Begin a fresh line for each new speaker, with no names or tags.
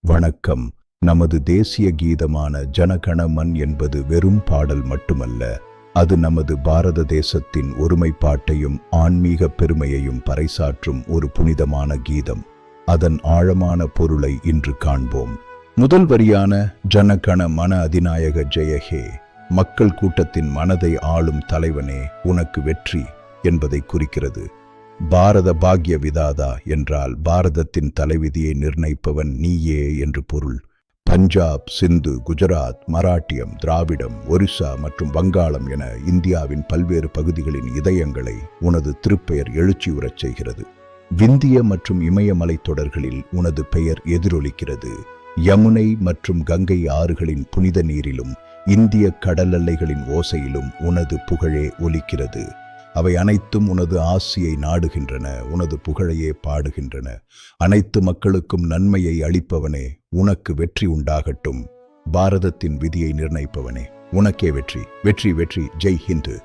வணக்கம். நமது தேசிய கீதமான ஜனகணமன் என்பது வெறும் பாடல் மட்டுமல்ல, அது நமது பாரத தேசத்தின் ஒருமைப்பாட்டையும் ஆன்மீக பெருமையையும் பறைசாற்றும் ஒரு புனிதமான கீதம். அதன் ஆழமான பொருளை இன்று காண்போம். முதல் வரியான ஜனகண மன அதிநாயக ஜெயஹே, மக்கள் கூட்டத்தின் மனதை ஆளும் தலைவனே உனக்கு வெற்றி என்பதை குறிக்கிறது. பாரத பாக்ய விதாதா என்றால் பாரதத்தின் தலைவிதியை நிர்ணயிப்பவன் நீயே என்று பொருள். பஞ்சாப், சிந்து, குஜராத், மராட்டியம், திராவிடம், ஒரிசா மற்றும் வங்காளம் என இந்தியாவின் பல்வேறு பகுதிகளின் இதயங்களை உனது திருப்பெயர் எழுச்சியுறச் செய்கிறது. விந்திய மற்றும் இமயமலை தொடர்களில் உனது பெயர் எதிரொலிக்கிறது. யமுனை மற்றும் கங்கை ஆறுகளின் புனித நீரிலும் இந்திய கடல் எல்லைகளின் ஓசையிலும் உனது புகழே ஒலிக்கிறது. அவை அனைத்தும் உனது ஆசியை நாடுகின்றன, உனது புகழையே பாடுகின்றன. அனைத்து மக்களுக்கும் நன்மையை அளிப்பவனே, உனக்கு வெற்றி உண்டாகட்டும். பாரதத்தின் விதியை நிர்ணயிப்பவனே, உனக்கே வெற்றி. வெற்றி வெற்றி. ஜெய் ஹிந்து.